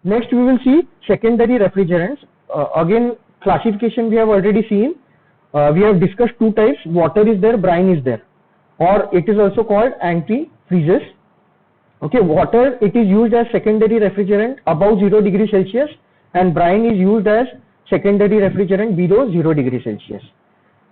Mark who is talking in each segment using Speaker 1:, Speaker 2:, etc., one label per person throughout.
Speaker 1: Next we will see secondary refrigerants. Again, classification we have already seen. We have discussed two types, water is there, brine is there, or it is also called antifreezes. Okay, water, it is used as secondary refrigerant above 0 degree Celsius, and brine is used as secondary refrigerant below 0 degree Celsius.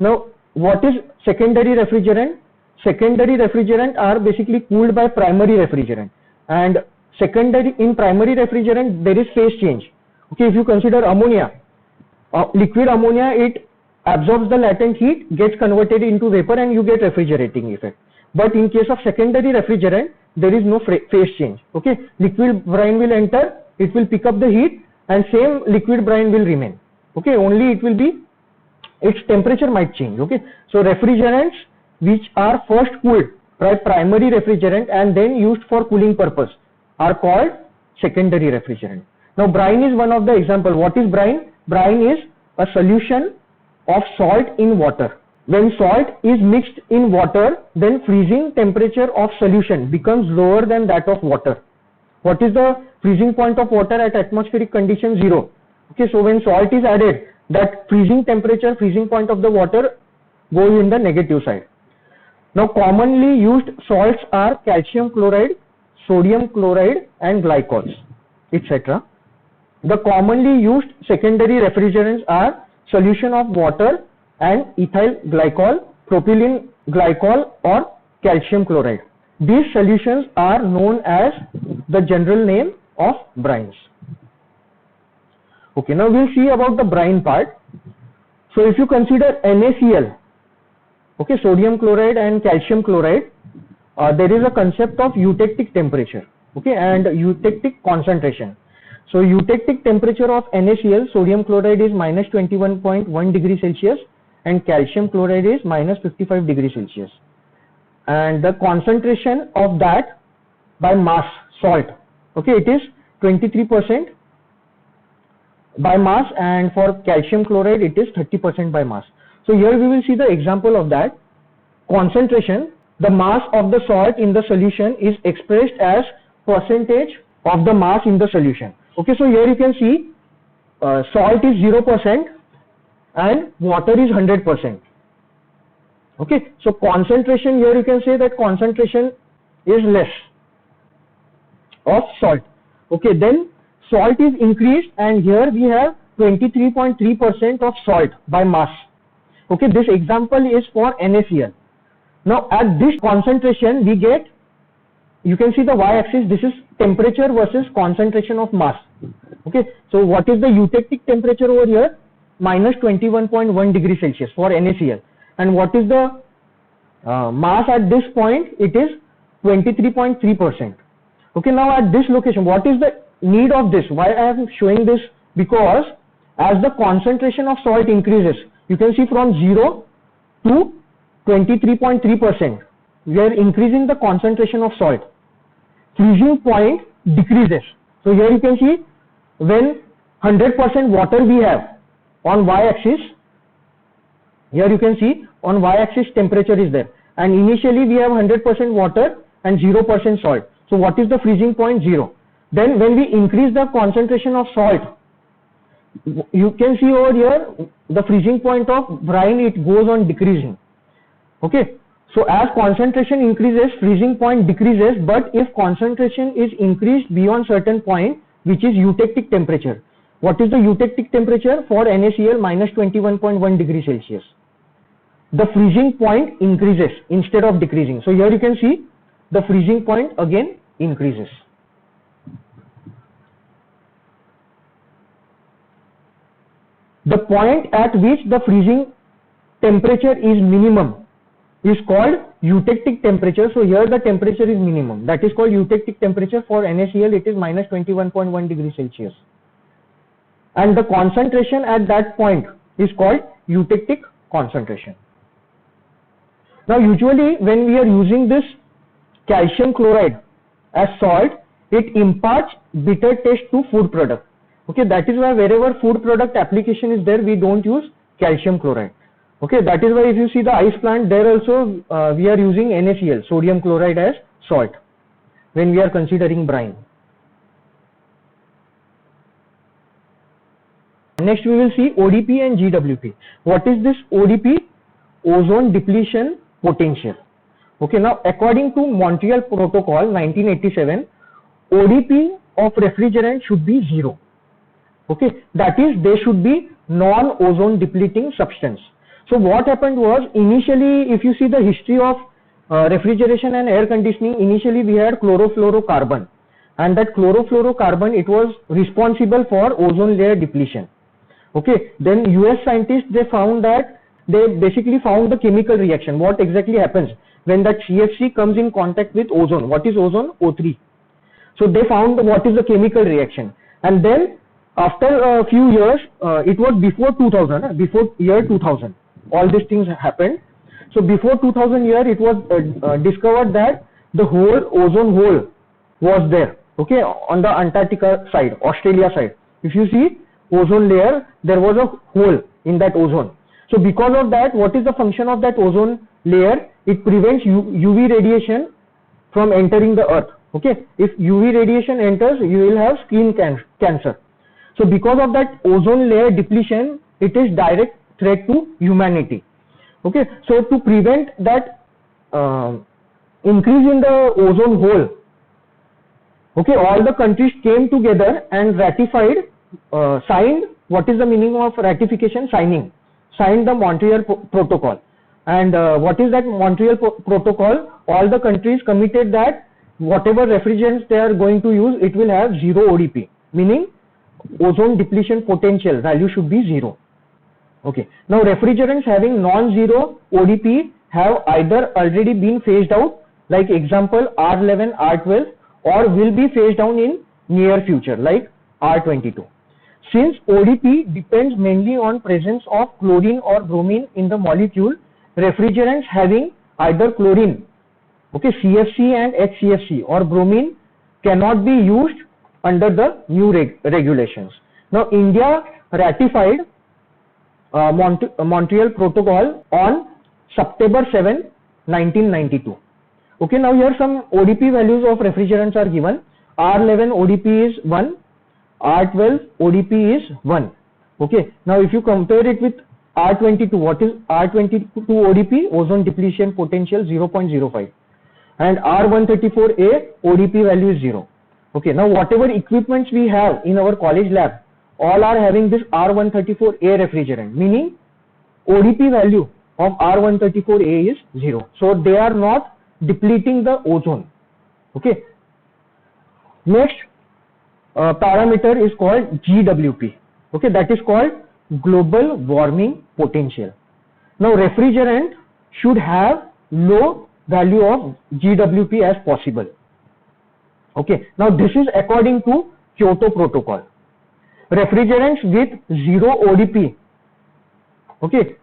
Speaker 1: Now, what is secondary refrigerant? Secondary refrigerant are basically cooled by primary refrigerant, and in primary refrigerant there is phase change. Okay, if you consider ammonia, liquid ammonia, it absorbs the latent heat, gets converted into vapor, and you get refrigerating effect. But in case of secondary refrigerant, there is no phase change. Okay, liquid brine will enter, it will pick up the heat, and same liquid brine will remain. Okay, only it will be, its temperature might change. Okay, so refrigerants which are first cooled by primary refrigerant and then used for cooling purpose are called secondary refrigerant. Now, brine is one of the example. What is brine? Brine is a solution of salt in water. When salt is mixed in water, then freezing temperature of solution becomes lower than that of water. What is the freezing point of water at atmospheric condition? 0. Okay, so when salt is added, that freezing temperature, freezing point of the water goes in the negative side. Now, commonly used salts are calcium chloride, sodium chloride, and glycols, etc. The commonly used secondary refrigerants are solution of water and ethyl glycol, propylene glycol, or calcium chloride. These solutions are known as the general name of brines. Okay, now we'll see about the brine part. So if you consider NaCl, okay, sodium chloride and calcium chloride, there is a concept of eutectic temperature, okay, and eutectic concentration. So eutectic temperature of NaCl, sodium chloride, is minus 21.1 degree Celsius, and calcium chloride is minus 55 degree Celsius. And the concentration of that by mass, salt, okay, it is 23% by mass, and for calcium chloride it is 30% by mass. So here we will see the example of that. Concentration, the mass of the salt in the solution is expressed as percentage of the mass in the solution. Okay, so here you can see salt is 0% and water is 100%. Okay, so concentration, here you can say that concentration is less of salt. Okay, then salt is increased, and here we have 23.3% of salt by mass. Okay, this example is for NaCl. Now at this concentration we get, you can see the y-axis, this is temperature versus concentration of mass. Okay, so what is the eutectic temperature over here? Minus 21.1 degree Celsius for NaCl. And what is the mass at this point? It is 23.3%. Okay, now at this location, what is the need of this? Why I am showing this? Because as the concentration of salt increases, you can see from 0 to 23.3%, we are increasing the concentration of salt. Freezing point decreases. So here you can see when 100% water we have on y-axis, here you can see on y-axis temperature is there, and initially we have 100% water and 0% salt. So what is the freezing point? 0. Then when we increase the concentration of salt, you can see over here the freezing point of brine, it goes on decreasing. Okay, so as concentration increases, freezing point decreases, but if concentration is increased beyond certain point, which is eutectic temperature. What is the eutectic temperature for NaCl? Minus 21.1 degree Celsius. The freezing point increases instead of decreasing. So here you can see the freezing point again increases. The point at which the freezing temperature is minimum is called eutectic temperature. So here the temperature is minimum. That is called eutectic temperature. For NaCl it is minus 21.1 degree Celsius. And the concentration at that point is called eutectic concentration. Now usually when we are using this calcium chloride as salt, it imparts bitter taste to food product. Okay, that is why wherever food product application is there, we don't use calcium chloride. Okay, that is why if you see the ice plant, there also we are using NaCl, sodium chloride, as salt when we are considering brine. next we will see ODP and GWP. What is this ODP? Ozone depletion potential. Okay, now according to Montreal Protocol 1987, ODP of refrigerant should be 0. Okay, that is, they should be non-ozone depleting substance. So what happened was, initially if you see the history of refrigeration and air conditioning, initially we had chlorofluorocarbon, and that chlorofluorocarbon, it was responsible for ozone layer depletion. Okay, then US scientists, they basically found the chemical reaction. What exactly happens when that CFC comes in contact with ozone? What is ozone? O3. So they found what is the chemical reaction, and then after a few years, it was before 2000, before year 2000, all these things happened. So before 2000 year, it was discovered that the whole ozone hole was there. Okay, on the Antarctica side, Australia side. If you see ozone layer, there was a hole in that ozone. So because of that, what is the function of that ozone layer? It prevents UV radiation from entering the earth. Okay, if UV radiation enters, you will have skin cancer. So because of that ozone layer depletion, it is direct threat to humanity. Okay, so to prevent that increase in the ozone hole, okay, all the countries came together and ratified, signed. What is the meaning of ratification? Signed the Montreal Protocol. And what is that Montreal Protocol? All the countries committed that whatever refrigerants they are going to use, it will have 0 ODP, meaning ozone depletion potential value should be 0. Okay, now refrigerants having non-zero ODP have either already been phased out, like example R11, R12, or will be phased down in near future, like R22. Since ODP depends mainly on presence of chlorine or bromine in the molecule, refrigerants having either chlorine, okay, CFC and HCFC, or bromine cannot be used under the new regulations. Now India ratified Montreal Protocol on September 7, 1992. Okay, now here some ODP values of refrigerants are given. R11 ODP is 1, R12 ODP is 1. Okay, now if you compare it with R22, what is R22 ODP? Ozone depletion potential 0.05, and R134A ODP value is 0. Okay, now whatever equipments we have in our college lab, all are having this R134A refrigerant, meaning ODP value of R134A is 0. So they are not depleting the ozone. Okay. Next parameter is called GWP. Okay, that is called global warming potential. Now refrigerant should have low value of GWP as possible. Okay, now this is according to Kyoto Protocol. Refrigerants with 0 ODP, okay,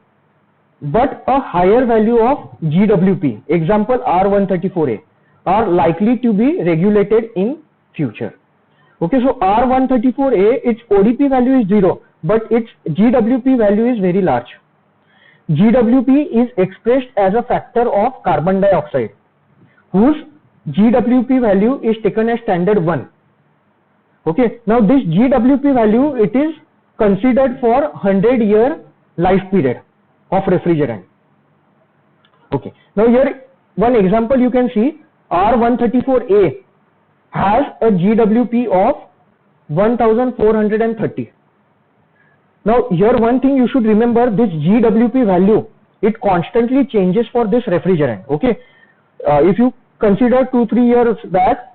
Speaker 1: but a higher value of GWP, example R134A, are likely to be regulated in future. Okay, so R134A, its ODP value is 0, but its GWP value is very large. GWP is expressed as a factor of carbon dioxide, whose GWP value is taken as standard 1. Okay, now this GWP value, it is considered for 100-year life period of refrigerant. Okay, now here one example you can see, R134A has a GWP of 1430. Now here one thing you should remember, this GWP value, it constantly changes for this refrigerant. Okay, if you consider 2-3 years back,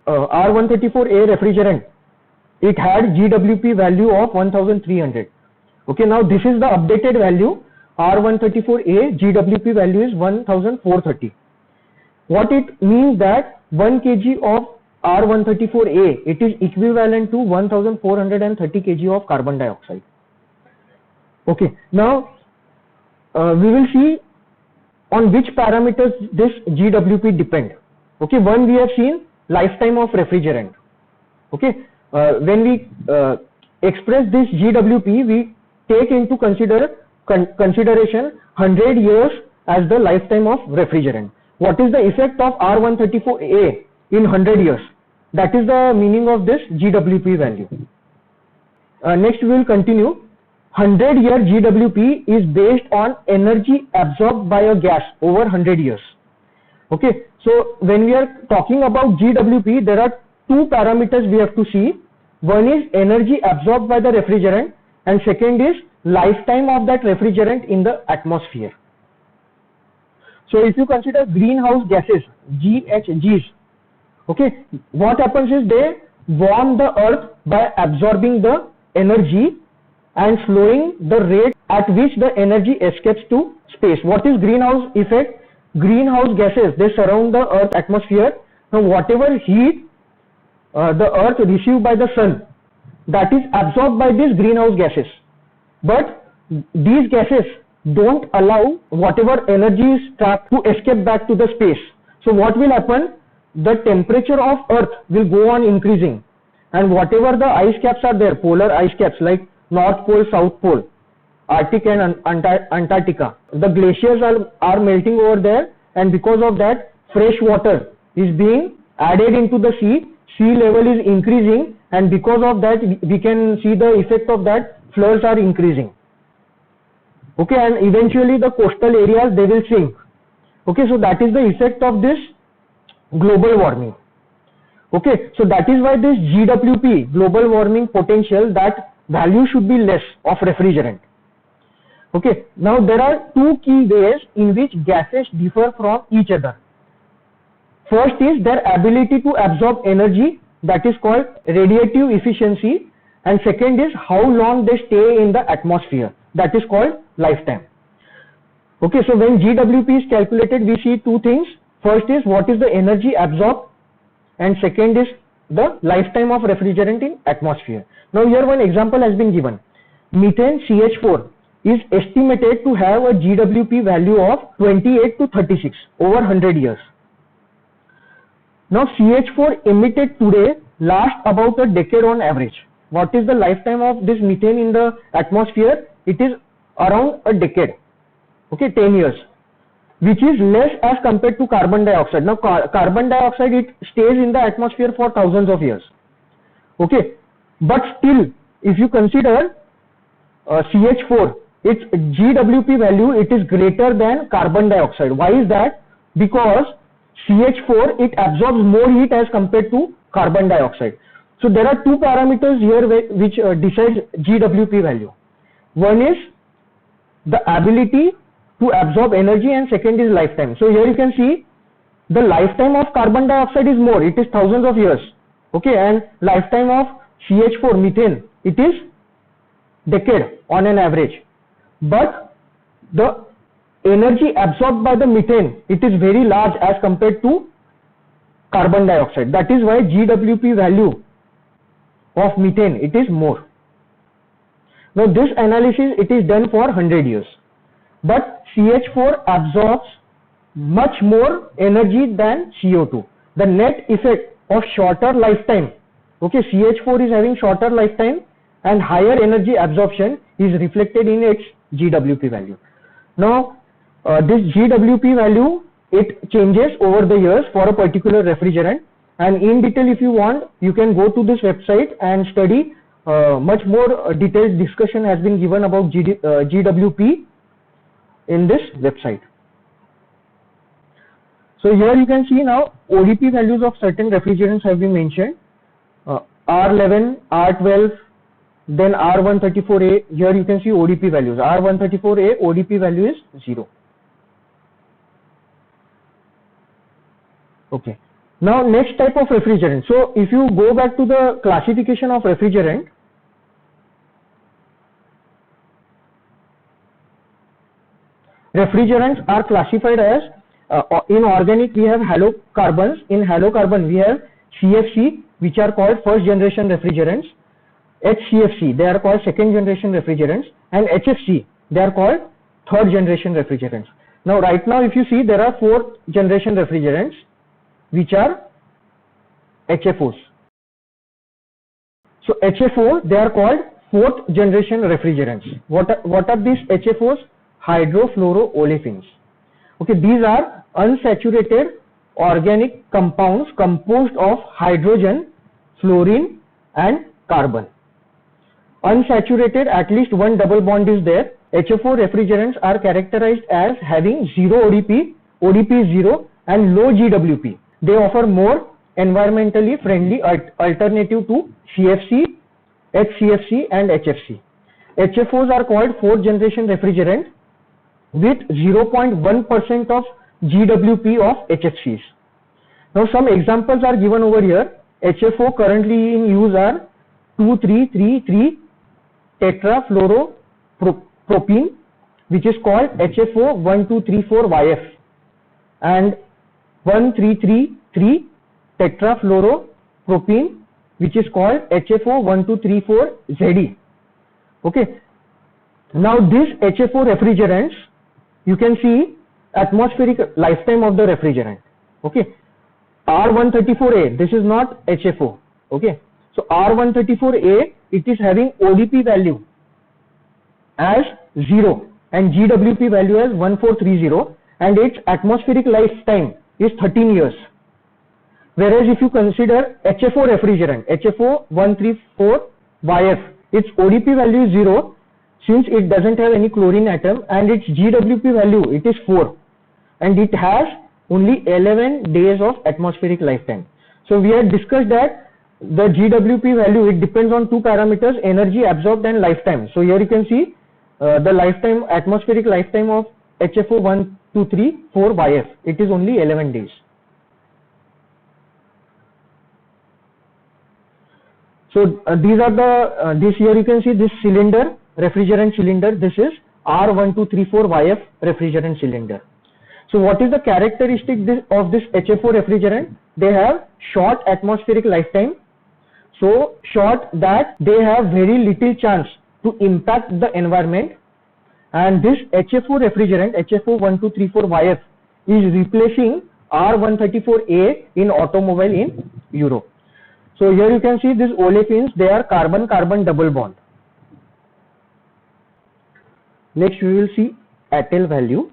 Speaker 1: R134A refrigerant, it had GWP value of 1300. Okay, now this is the updated value. R134A GWP value is 1430. What it means that 1 kg of R134A, it is equivalent to 1430 kg of carbon dioxide. Okay, now we will see on which parameters this GWP depend. Okay, one we have seen, lifetime of refrigerant. Okay, when we express this GWP, we take into consideration 100 years as the lifetime of refrigerant. What is the effect of R134A in 100 years? That is the meaning of this GWP value. next we will continue. 100-year GWP is based on energy absorbed by a gas over 100 years. Okay, so when we are talking about GWP, there are two parameters we have to see. One is energy absorbed by the refrigerant, and second is lifetime of that refrigerant in the atmosphere. So if you consider greenhouse gases, GHGs, okay, what happens is they warm the earth by absorbing the energy and slowing the rate at which the energy escapes to space. What is greenhouse effect? Greenhouse gases, they surround the earth atmosphere. Now whatever heat the earth receives by the sun, that is absorbed by these greenhouse gases. But these gases don't allow whatever energy is trapped to escape back to the space. So what will happen? The temperature of earth will go on increasing, and whatever the ice caps are there, polar ice caps like North Pole, South Pole, Arctic and Antarctica, the glaciers are melting over there, and because of that fresh water is being added into the sea level is increasing, and because of that we can see the effect of that, floods are increasing. Okay, and eventually the coastal areas, they will sink. Okay, so that is the effect of this global warming. Okay, so that is why this GWP, global warming potential, that value should be less of refrigerant. Okay, now there are two key ways in which gases differ from each other. First is their ability to absorb energy, that is called radiative efficiency, and second is how long they stay in the atmosphere, that is called lifetime. Okay, so when GWP is calculated, we see two things. First is what is the energy absorbed, and second is the lifetime of refrigerant in atmosphere. Now here one example has been given. Methane CH4 is estimated to have a GWP value of 28 to 36 over 100 years. Now CH4 emitted today lasts about a decade on average. What is the lifetime of this methane in the atmosphere? It is around a decade, okay, 10 years, which is less as compared to carbon dioxide. Now carbon dioxide, it stays in the atmosphere for thousands of years, okay, but still if you consider CH4, its GWP value, it is greater than carbon dioxide. Why is that? Because CH4, it absorbs more heat as compared to carbon dioxide. So there are two parameters here which decide GWP value. One is the ability to absorb energy, and second is lifetime. So here you can see the lifetime of carbon dioxide is more, it is thousands of years, okay, and lifetime of CH4 methane, it is decade on an average. But the energy absorbed by the methane, it is very large as compared to carbon dioxide. That is why GWP value of methane, it is more. Now this analysis, it is done for 100 years, but CH4 absorbs much more energy than CO2. The net effect of shorter lifetime, okay, CH4 is having shorter lifetime and higher energy absorption is reflected in its GWP value. Now this GWP value, it changes over the years for a particular refrigerant, and in detail if you want, you can go to this website and study. Much more detailed discussion has been given about GWP in this website. So here you can see now ODP values of certain refrigerants have been mentioned. R11, R12, then R134A. Here you can see ODP values. R134A ODP value is 0. Okay. Now next type of refrigerant. So if you go back to the classification of refrigerant, refrigerants are classified as in organic we have halocarbons. In halocarbon we have CFC, which are called first generation refrigerants, HCFC, they are called second generation refrigerants, and HFC, they are called third generation refrigerants. Now right now if you see, there are fourth generation refrigerants which are HFOs. So HFO, they are called fourth generation refrigerants. What are these HFOs? Hydrofluoroolefins. Okay, these are unsaturated organic compounds composed of hydrogen, fluorine and carbon. unsaturated, at least one double bond is there. HFO refrigerants are characterized as having zero ODP, ODP is zero, and low GWP. They offer more environmentally friendly alternative to CFC, HCFC and HFC. HFOs are called fourth generation refrigerant with 0.1% of GWP of HFCs. Now some examples are given over here. HFO currently in use are 2,3,3,3 tetrafluoropropene, which is called HFO 1234YF, and 1,3,3,3 tetrafluoropropene, which is called HFO 1234ZE. Okay. Now these HFO refrigerants, you can see atmospheric lifetime of the refrigerant. Okay. R134A, this is not HFO. Okay. So R134A, it is having ODP value as 0 and GWP value as 1430, and its atmospheric lifetime is 13 years. Whereas if you consider HFO refrigerant, HFO 134YF, its ODP value is 0 since it doesn't have any chlorine atom, and its GWP value, it is 4, and it has only 11 days of atmospheric lifetime. So we had discussed that the GWP value, it depends on two parameters, energy absorbed and lifetime. So here you can see the lifetime, atmospheric lifetime of HFO 1234YF, it is only 11 days. So these are the, this here you can see this cylinder, refrigerant cylinder, this is R1234YF refrigerant cylinder. So what is the characteristic of this HFO refrigerant? They have short atmospheric lifetime, so short that they have very little chance to impact the environment, and this HFO refrigerant, HFO 1234YF, is replacing R134A in automobile in Europe. So here you can see these olefins, they are carbon-carbon double bond. Next we will see ATEL value.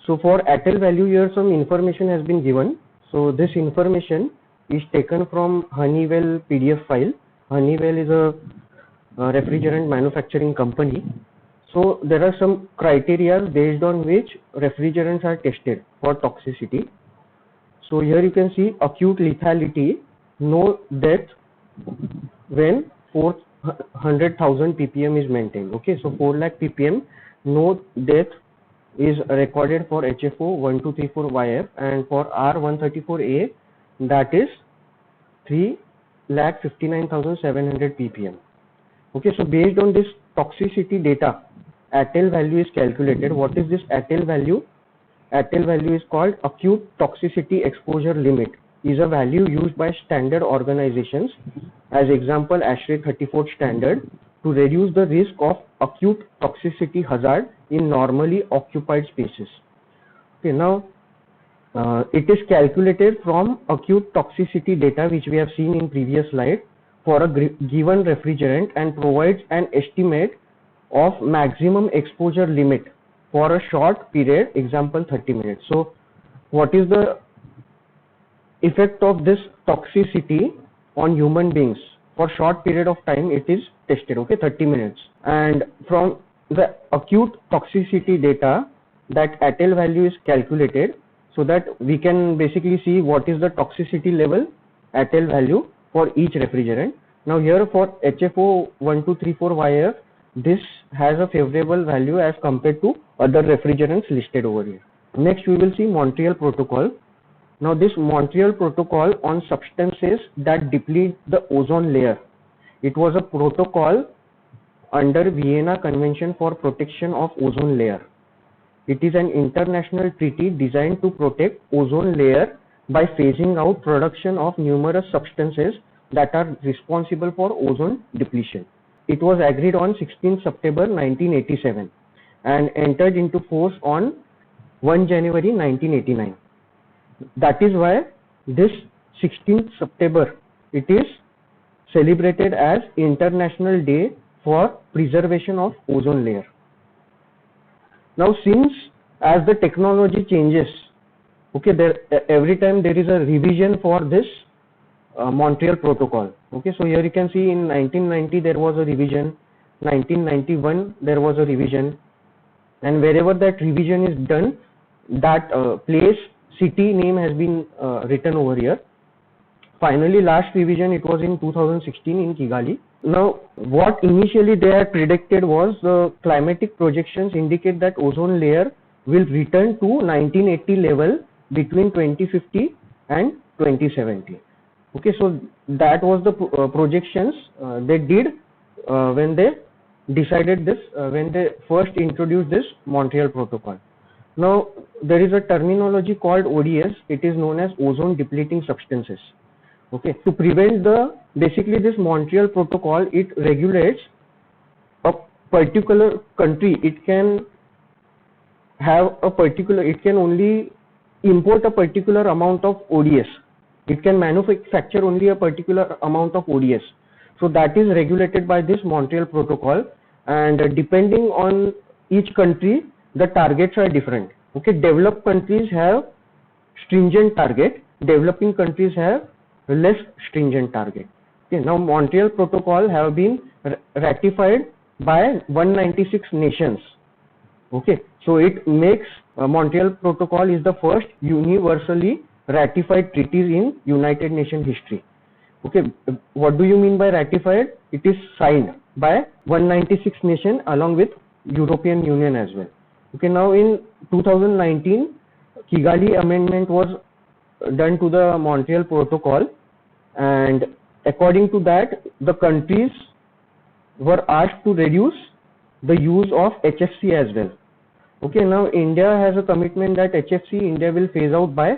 Speaker 1: So for ATEL value, here some information has been given. So this information is taken from Honeywell PDF file. Honeywell is a refrigerant manufacturing company. So there are some criteria based on which refrigerants are tested for toxicity. So here you can see acute lethality, no death when 400,000 ppm is maintained. Okay, so 4 lakh ppm, no death is recorded for HFO 1234YF, and for R134A, that is 3,59,700 ppm. Okay, so based on this toxicity data, ATEL value is calculated. What is this ATEL value? ATEL value is called acute toxicity exposure limit. Is a value used by standard organizations, as example ASHRAE 34 standard, to reduce the risk of acute toxicity hazard in normally occupied spaces. Okay, now it is calculated from acute toxicity data which we have seen in previous slide for a given refrigerant, and provides an estimate of maximum exposure limit for a short period, example 30 minutes. So what is the effect of this toxicity on human beings? For short period of time it is tested, okay, 30 minutes, and from the acute toxicity data, that ATEL value is calculated, so that we can basically see what is the toxicity level ATEL value for each refrigerant. Now here for HFO 1234YF, this has a favorable value as compared to other refrigerants listed over here. Next we will see Montreal Protocol. Now this Montreal Protocol on substances that deplete the ozone layer, it was a protocol under Vienna Convention for Protection of Ozone Layer. It is an international treaty designed to protect ozone layer by phasing out production of numerous substances that are responsible for ozone depletion. It was agreed on 16 September 1987 and entered into force on 1 January 1989. That is why this 16th September, it is celebrated as International Day for Preservation of Ozone Layer. Now since as the technology changes, okay, every time there is a revision for this Montreal Protocol. Okay, so here you can see in 1990 there was a revision, 1991 there was a revision, and wherever that revision is done, that place, city name has been written over here. Finally, last revision, it was in 2016 in Kigali. Now, what initially they had predicted was the climatic projections indicate that ozone layer will return to 1980 level between 2050 and 2070. Okay, so that was the projections they did when they decided this, when they first introduced this Montreal Protocol. Now, there is a terminology called ODS. It is known as ozone depleting substances. Okay, to prevent basically this Montreal Protocol, it regulates a particular country. It can only import a particular amount of ODS. It can manufacture only a particular amount of ODS. So that is regulated by this Montreal Protocol, and depending on each country, the targets are different. Okay, developed countries have stringent target, developing countries have less stringent target. Okay, now Montreal Protocol have been ratified by 196 nations. Okay, so it makes Montreal Protocol is the first universally ratified treaties in United Nations history. Okay, what do you mean by ratified? It is signed by 196 nations along with European Union as well. Okay, now in 2019, Kigali Amendment was done to the Montreal Protocol, and according to that, the countries were asked to reduce the use of HFC as well. Okay, now India has a commitment that HFC India will phase out by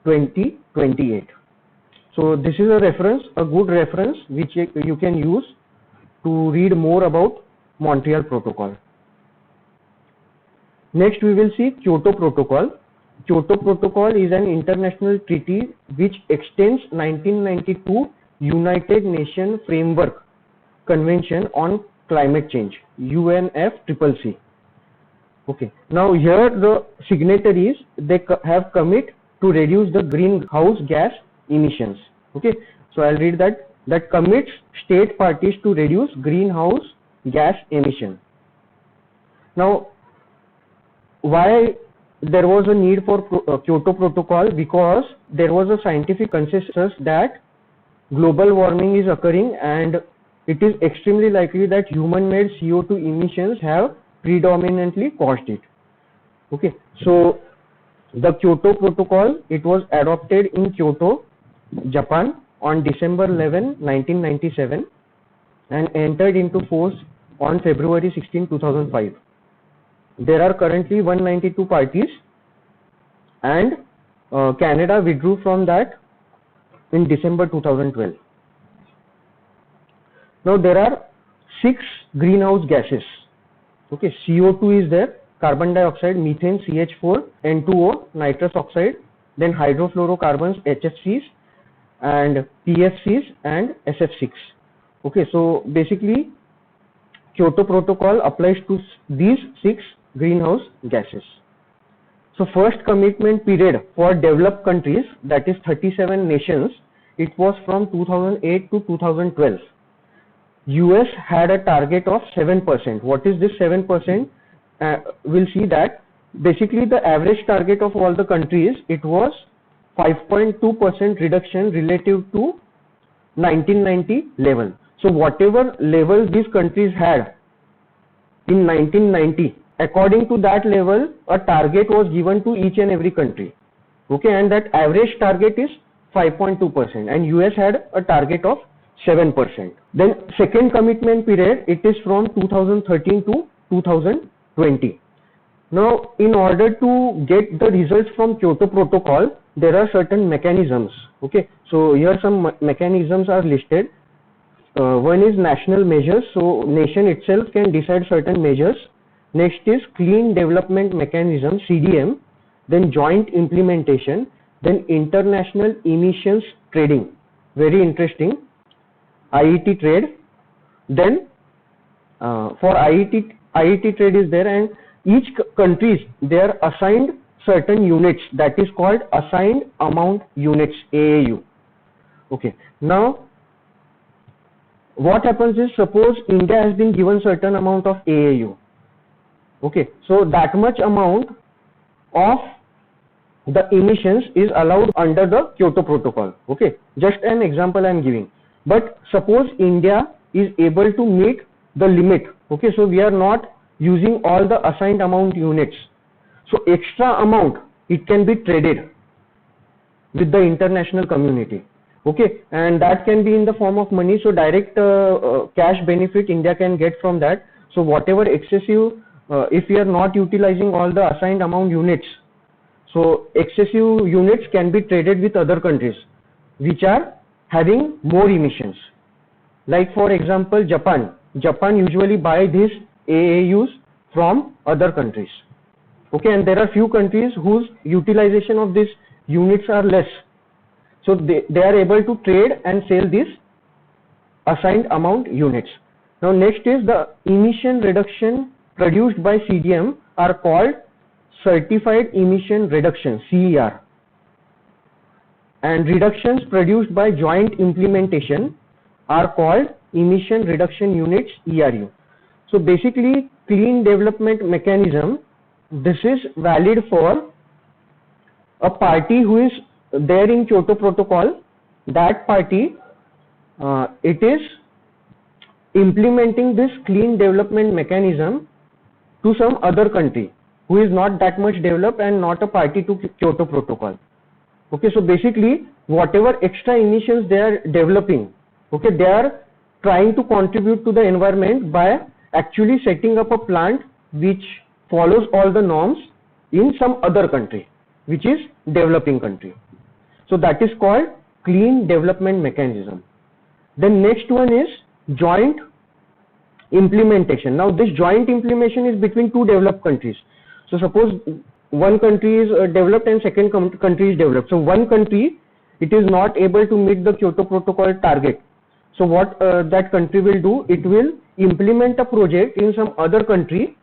Speaker 1: 2028. So this is a reference, a good reference which you can use to read more about Montreal Protocol. Next we will see Kyoto Protocol. Kyoto Protocol is an international treaty which extends 1992 United Nations Framework Convention on Climate Change, UNFCCC. Okay, now here the signatories, they have commit to reduce the greenhouse gas emissions. Okay, so I'll read that commits state parties to reduce greenhouse gas emission. Now, why there was a need for Kyoto Protocol? Because there was a scientific consensus that global warming is occurring and it is extremely likely that human-made CO2 emissions have predominantly caused it. Okay, so the Kyoto Protocol, it was adopted in Kyoto, Japan on December 11, 1997 and entered into force on February 16, 2005. There are currently 192 parties, and Canada withdrew from that in December 2012. Now there are 6 greenhouse gases. Okay, CO2 is there, carbon dioxide, methane, CH4, N2O, nitrous oxide, then hydrofluorocarbons, HFCs, and PFCs and SF6. Okay, so basically Kyoto Protocol applies to these 6 greenhouse gases. So first commitment period for developed countries, that is 37 nations, it was from 2008 to 2012. US had a target of 7%. What is this 7%? We'll see that basically the average target of all the countries, it was 5.2% reduction relative to 1990 level. So whatever level these countries had in 1990, according to that level, a target was given to each and every country. Okay, and that average target is 5.2%, and US had a target of 7%. Then second commitment period, it is from 2013 to 2020. Now, in order to get the results from Kyoto Protocol, there are certain mechanisms. Okay, so here some mechanisms are listed. One is national measures, so nation itself can decide certain measures. Next is clean development mechanism, CDM, then joint implementation, then international emissions trading, very interesting, IET trade. Then for IET trade is there, and each countries, they are assigned certain units, that is called assigned amount units, AAU. Okay, now what happens is, suppose India has been given certain amount of AAU. Okay, so that much amount of the emissions is allowed under the Kyoto Protocol. Okay, just an example I am giving. But suppose India is able to meet the limit. Okay, so we are not using all the assigned amount units. So extra amount, it can be traded with the international community. Okay, and that can be in the form of money. So direct cash benefit India can get from that. So whatever excessive, if we are not utilizing all the assigned amount units, so excessive units can be traded with other countries which are having more emissions. Like for example, Japan. Japan usually buy these AAUs from other countries. Okay, and there are few countries whose utilization of these units are less. So they are able to trade and sell these assigned amount units. Now next is the emission reduction produced by CDM are called Certified Emission Reduction, CER, and reductions produced by joint implementation are called Emission Reduction Units, ERU. So basically, clean development mechanism, this is valid for a party who is there in Kyoto Protocol. That party, it is implementing this clean development mechanism to some other country who is not that much developed and not a party to Kyoto Protocol. Okay, so basically whatever extra emissions they are developing, okay, they are trying to contribute to the environment by actually setting up a plant which follows all the norms in some other country, which is developing country. So that is called clean development mechanism. The next one is joint implementation. Now this joint implementation is between two developed countries. So suppose one country is developed and second country is developed. So one country, it is not able to meet the Kyoto Protocol target. So what that country will do, it will implement a project in some other country,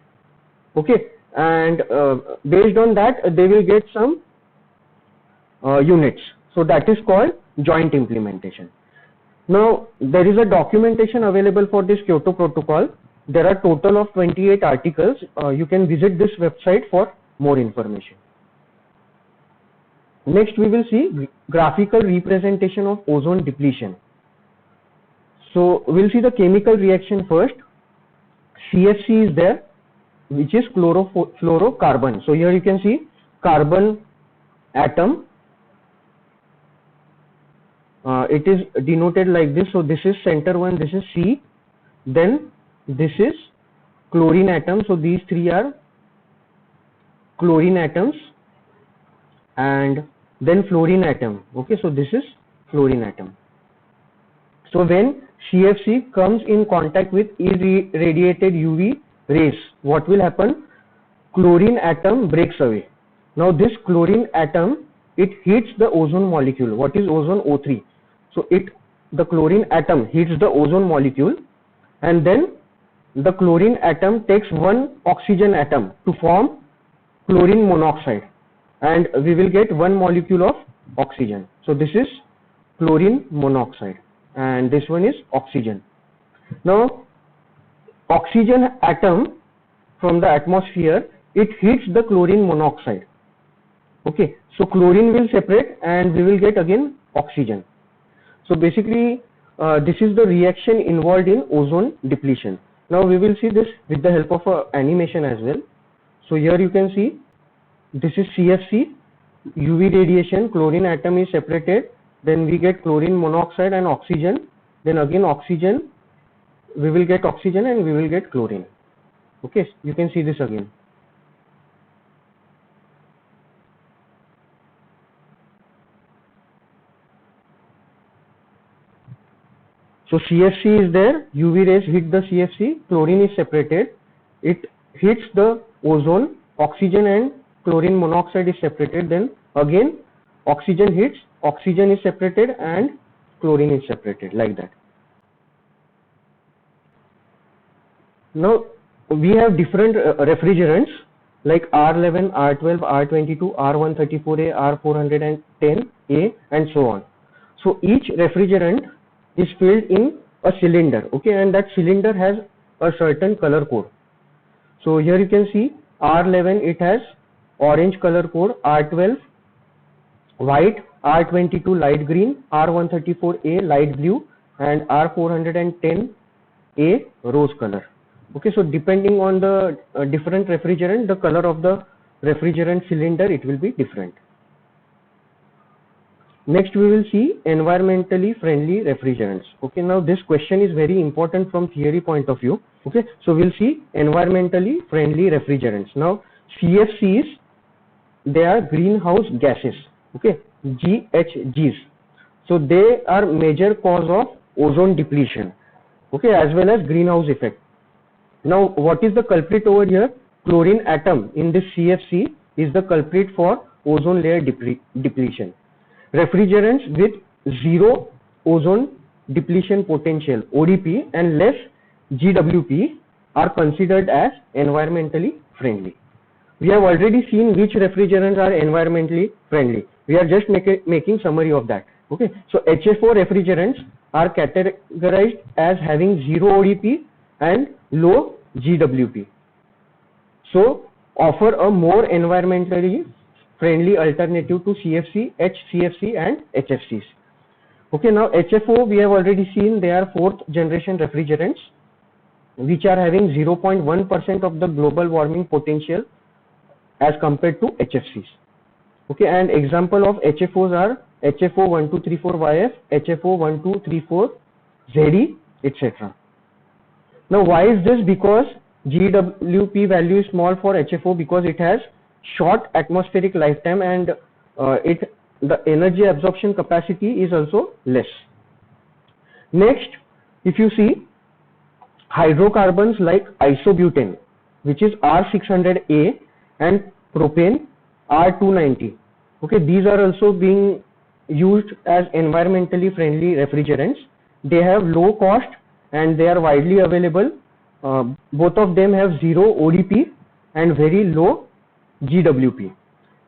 Speaker 1: okay, and based on that they will get some units. So that is called joint implementation. Now there is a documentation available for this Kyoto Protocol. There are total of 28 articles. You can visit this website for more information. Next we will see graphical representation of ozone depletion. So we'll see the chemical reaction first. CFC is there, which is chlorofluorocarbon. So here you can see carbon atom. It is denoted like this. So this is center one, this is C, then this is chlorine atom. So these three are chlorine atoms, and then fluorine atom. Okay, so this is fluorine atom. So when CFC comes in contact with irradiated UV rays, what will happen? Chlorine atom breaks away. Now this chlorine atom, it hits the ozone molecule. What is ozone? O3. So the chlorine atom hits the ozone molecule, and then the chlorine atom takes one oxygen atom to form chlorine monoxide, and we will get one molecule of oxygen. So this is chlorine monoxide, and this one is oxygen. Now oxygen atom from the atmosphere, it hits the chlorine monoxide. Okay, so chlorine will separate and we will get again oxygen. So basically this is the reaction involved in ozone depletion. Now we will see this with the help of animation as well. So here you can see this is CFC, UV radiation, chlorine atom is separated, then we get chlorine monoxide and oxygen, then again oxygen, we will get oxygen and we will get chlorine. Okay, you can see this again. So CFC is there, UV rays hit the CFC, chlorine is separated, it hits the ozone, oxygen and chlorine monoxide is separated, then again oxygen hits, oxygen is separated and chlorine is separated, like that. Now we have different refrigerants like R11, R12, R22, R134A, R410A and so on. So each refrigerant is filled in a cylinder, okay, and that cylinder has a certain color code. So here you can see R11, it has orange color code, R12 white, R22 light green, R134A light blue, and R410A rose color. Okay, so depending on the different refrigerant, the color of the refrigerant cylinder, it will be different. Next we will see environmentally friendly refrigerants. Okay, now this question is very important from theory point of view. Okay, so we'll see environmentally friendly refrigerants. Now CFCs, they are greenhouse gases, okay, GHGs. So they are major cause of ozone depletion, okay, as well as greenhouse effect. Now what is the culprit over here? Chlorine atom in this CFC is the culprit for ozone layer depletion. Refrigerants with zero ozone depletion potential, ODP, and less GWP are considered as environmentally friendly. We have already seen which refrigerants are environmentally friendly. We are just making summary of that. Okay, so HFO refrigerants are categorized as having zero ODP and low GWP. So offer a more environmentally friendly alternative to CFC, HCFC and HFCs. Okay, now HFO we have already seen, they are fourth generation refrigerants which are having 0.1% of the global warming potential as compared to HFCs. Okay, and example of HFOs are HFO1234YF, HFO1234ZE, etc. Now why is this? Because GWP value is small for HFO because it has short atmospheric lifetime and the energy absorption capacity is also less. Next, if you see hydrocarbons like isobutane, which is R600A, and propane R290. Okay, these are also being used as environmentally friendly refrigerants. They have low cost and they are widely available. Both of them have zero ODP and very low GWP.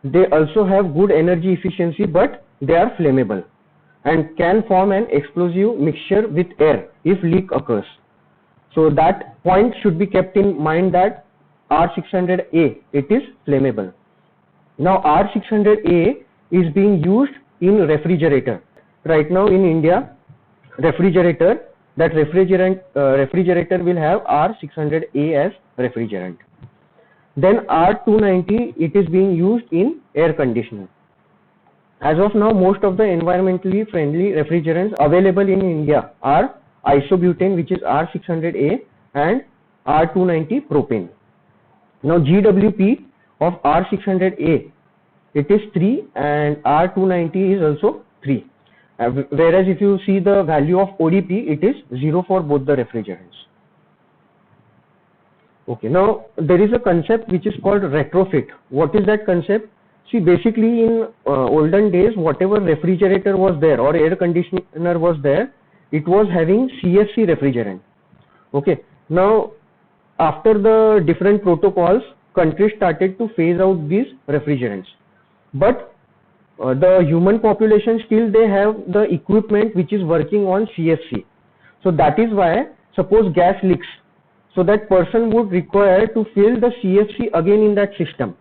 Speaker 1: They also have good energy efficiency, but they are flammable and can form an explosive mixture with air if leak occurs. So that point should be kept in mind, that R600A, it is flammable. Now R600A is being used in refrigerator. Right now in India, refrigerator will have R600A as refrigerant. Then R290, it is being used in air conditioner. As of now, most of the environmentally friendly refrigerants available in India are isobutane, which is R600A, and R290 propane. Now GWP of R600A, it is 3 and R290 is also 3. Whereas if you see the value of ODP, it is 0 for both the refrigerants. Okay, now there is a concept which is called retrofit. What is that concept? See, basically in olden days, whatever refrigerator was there or air conditioner was there, it was having CFC refrigerant. Okay, now after the different protocols, countries started to phase out these refrigerants. But the human population still they have the equipment which is working on CFC. So that is why, suppose gas leaks, so that person would require to fill the CFC again in that system.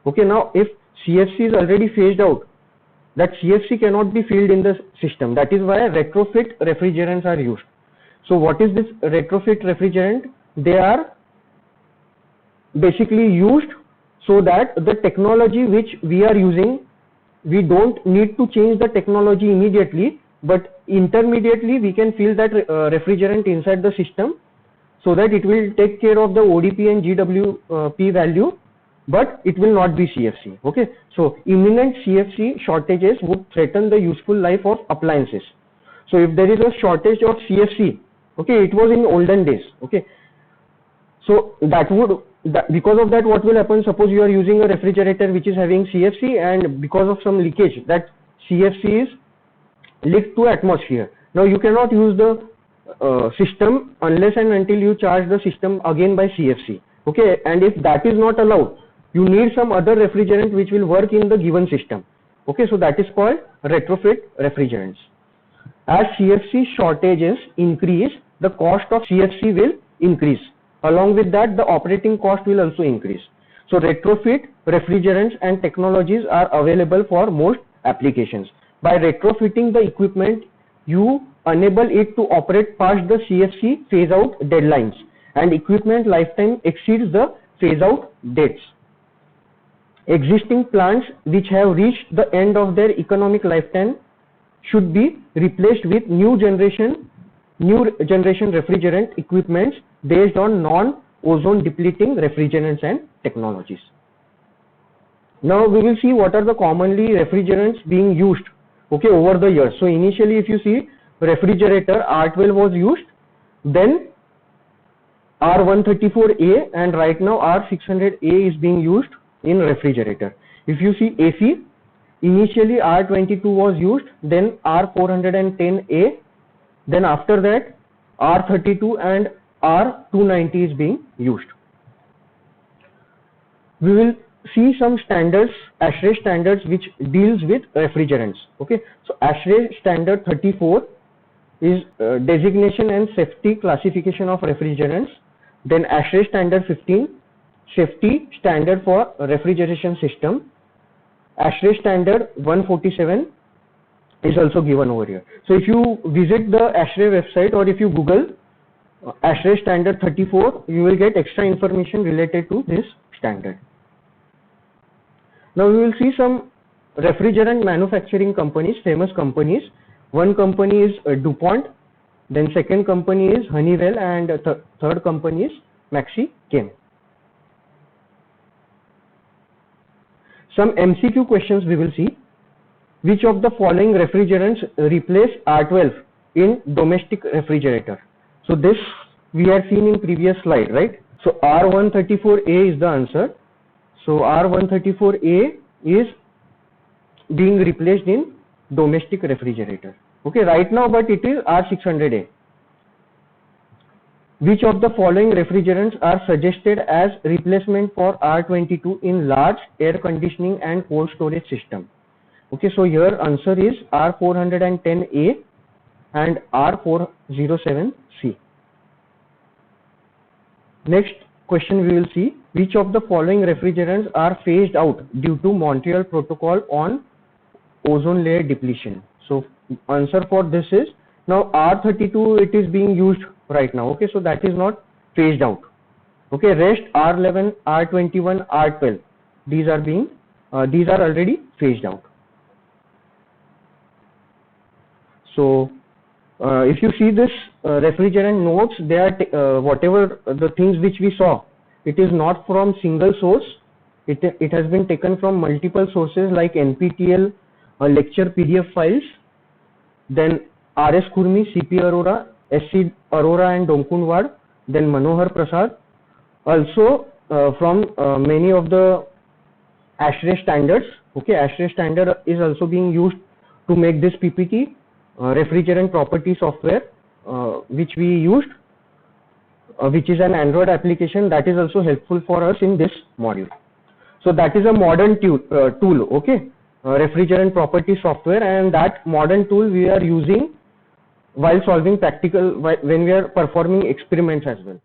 Speaker 1: Okay, now if CFC is already phased out, that CFC cannot be filled in the system. That is why retrofit refrigerants are used. So what is this retrofit refrigerant? They are basically used so that the technology which we are using, we don't need to change the technology immediately, but intermediately we can fill that refrigerant inside the system so that it will take care of the ODP and GWP value, but it will not be CFC. Okay, so imminent CFC shortages would threaten the useful life of appliances. So if there is a shortage of CFC, okay, it was in olden days. Okay, so because of that, what will happen? Suppose you are using a refrigerator which is having CFC, and because of some leakage, that CFC is leaked to atmosphere. Now you cannot use the system unless and until you charge the system again by CFC. Okay, and if that is not allowed, you need some other refrigerant which will work in the given system. Okay, so that is called retrofit refrigerants. As CFC shortages increase, the cost of CFC will increase. Along with that, the operating cost will also increase. So retrofit refrigerants and technologies are available for most applications. By retrofitting the equipment, you enable it to operate past the CFC phase out deadlines, and equipment lifetime exceeds the phase out dates. Existing plants which have reached the end of their economic lifetime should be replaced with new generation refrigerant equipments based on non-ozone depleting refrigerants and technologies. Now we will see what are the commonly refrigerants being used, okay, over the years. So initially, if you see, refrigerator R12 was used, then R134A, and right now R600A is being used in refrigerator. If you see AC, initially R22 was used, then R410A, then after that R32 and R290 is being used. We will see some standards, ASHRAE standards, which deals with refrigerants. Okay, so ASHRAE standard 34 is designation and safety classification of refrigerants. Then ASHRAE standard 15, safety standard for refrigeration system. ASHRAE standard 147 is also given over here. So if you visit the ASHRAE website, or if you Google ASHRAE standard 34, you will get extra information related to this standard. Now we will see some refrigerant manufacturing companies, famous companies. One company is DuPont, then second company is Honeywell, and third company is Maxi-Chem. Some MCQ questions we will see. Which of the following refrigerants replace R12 in domestic refrigerator? So this we have seen in previous slide, right? So R134A is the answer. So R134A is being replaced in domestic refrigerator. Okay, right now, but it is R600A. Which of the following refrigerants are suggested as replacement for R22 in large air conditioning and cold storage system? Okay, so here answer is R410A and R407C. Next question we will see, which of the following refrigerants are phased out due to Montreal Protocol on ozone layer depletion? So answer for this is, now R32 it is being used right now, okay, so that is not phased out. Okay, rest R11, R21, R12, these are already phased out. So if you see this refrigerant notes, they are whatever the things which we saw, it is not from single source. It has been taken from multiple sources like NPTEL, lecture PDF files, then R.S. Khurmi, C.P. Arora, S.C. Arora and Donkunwad, then Manohar Prasad. Also from many of the ASHRAE standards. Okay, ASHRAE standard is also being used to make this PPT. Refrigerant property software which we used, which is an Android application, that is also helpful for us in this module. So that is a modern tool, okay, refrigerant property software, and that modern tool we are using while solving practical, when we are performing experiments as well.